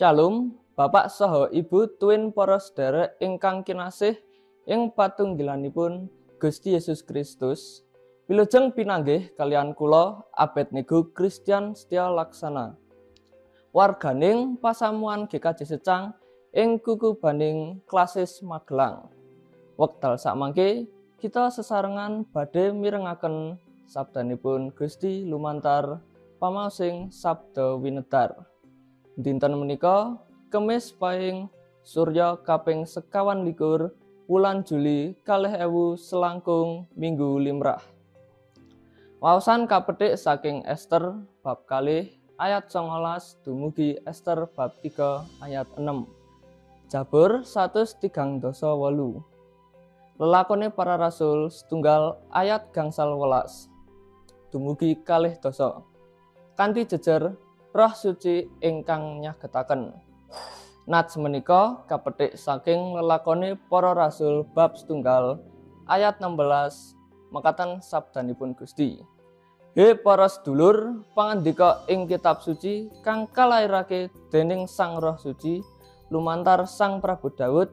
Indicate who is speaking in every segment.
Speaker 1: Shalom, Bapak saha Ibu tuwin para sedherek ingkang kinasih ing patunggilanipun Gusti Yesus Kristus. Wilujeng pinanggih kalian kula Abednego Christian Setia Laksana. Warganing pasamuan GKJ Secang ing Kukubaning Klasis Magelang. Wekdal sakmangke kita sesarengan badhe mirengaken sabdanipun Gusti lumantar pamaosing sabda winedar. Dinten menika Kemis Pahing Surya kaping 21 wulan Juli 2020 Minggu Limrah. Waosan kapethik saking Ester bab 2 ayat 19 dumugi Ester bab 3 ayat 6. Jabur 138. Lelakone para rasul setunggal ayat gangsal 11 dumugi 2 dosa. Kanthi jejer Roh Suci ingkang nyagetaken. Nats menika kapethik saking lelakone para rasul bab setunggal ayat 16 makaten sabdanipun Gusti. He para sedulur, pangandika ing kitab suci kang kalairake dening Sang Roh Suci lumantar Sang Prabu Daud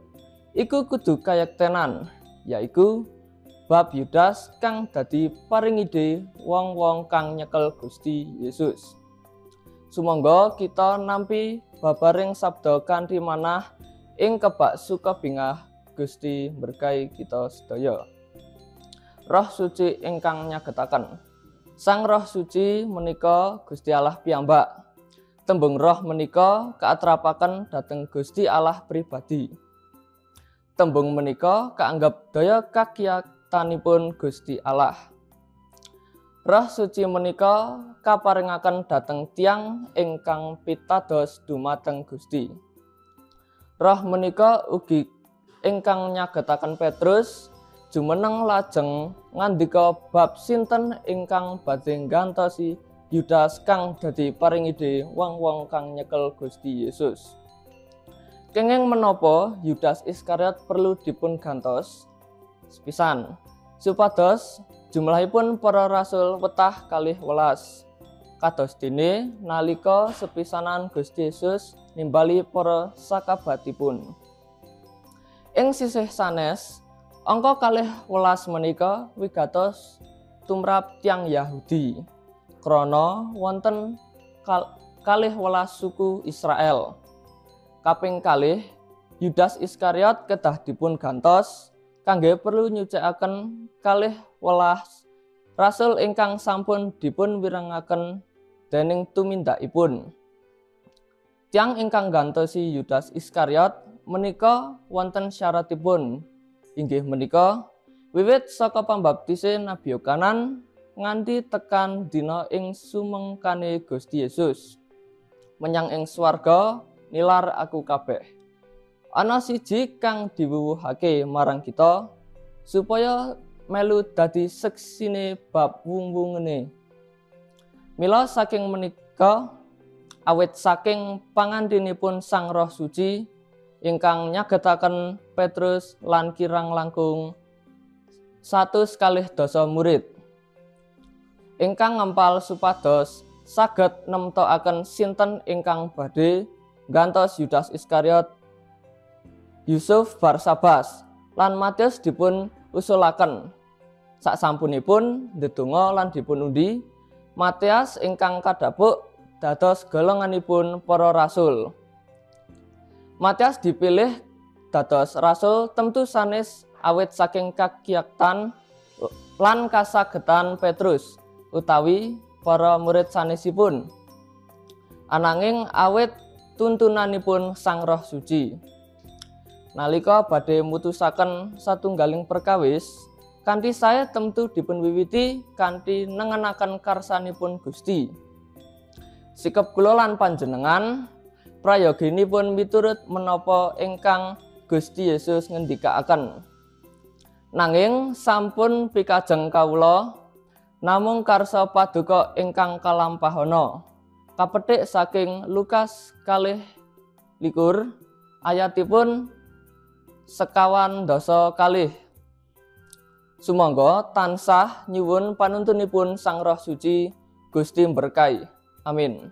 Speaker 1: iku kudu kayektenan, yaiku bab Yudas kang dadi paringide wong-wong kang nyekel Gusti Yesus. Sumangga kita nampi babaring sabda kanthi manah ing kebak sukabingah Gusti berkahi kita sedaya. Roh Suci ingkang nyagetaken. Sang Roh Suci menika Gusti Allah piyambak. Tembung roh menika kaatrapaken dhateng Gusti Allah pribadi. Tembung menika kaanggep daya kakiyatanipun Gusti Allah. Roh Suci menika kaparingaken dhateng tiyang ingkang pitados dumateng Gusti. Roh menika ugi ingkang nyagetaken Petrus jumeneng lajeng ngandika bab sinten ingkang badhe nggantosi Yudas kang dadi paringide wong-wong kang nyekel Gusti Yesus. Kenging menapa Yudas Iskariot perlu dipun gantos? Sepisan supados jumlahipun para rasul wetah 12. Kados dene nalika sepisanan Gusti Yesus nimbali para sakabatipun. Ing sisih sanes, angka 12 menika wigatos tumrap tiyang Yahudi. Krana wonten 12 suku Israel. Kaping kalih Yudas Iskariot kedah dipun gantos kangge perlu nyucikaken 12 rasul ingkang sampun dipun wirengaken dening tumindakipun. Tiyang ingkang gantosi Yudas Iskariot menika wonten syaratipun, inggih menika wiwit saka pambaptise Nabi Yohanes nganti tekan dina ing sumengkane Gusti Yesus menyang ing swarga nilar aku kabeh. Ana siji kang diwuwuhake marang kita supaya melu dadi seksine bab wung-wungene. Mila saking menika awit saking pangandhenipun Sang Roh Suci ingkang nyagetaken Petrus lan kirang langkung 100 murid ingkang ngempal supados saged nemtokaken sinten ingkang badhe nggantos Yudas Iskariot, Yusuf Barsabas lan Matius dipun usulaken. Saksampunipun ndedonga lan dipun undi, Matius ingkang kadhapuk dados golonganipun para rasul. Matius dipilih dados rasul tentu sanes awit saking kakiyatan lan kasagedan Petrus utawi para murid sanesipun. Ananging awit tuntunanipun Sang Roh Suci. Nalika badhe mutusaken satunggaling perkawis, kanthi sae temtu dipun wiwiti kanthi nengenaken karsanipun Gusti. Sikep kula lan panjenengan prayoginipun miturut menapa ingkang Gusti Yesus ngendikaaken. Nanging sampun pikajeng kawula namung karsa paduka ingkang kalampahana. Kapethik saking Lukas 2 ayatipun 52. Sumangga tansah nyuwun panuntunipun Sang Roh Suci Gusti berkahi. Amin.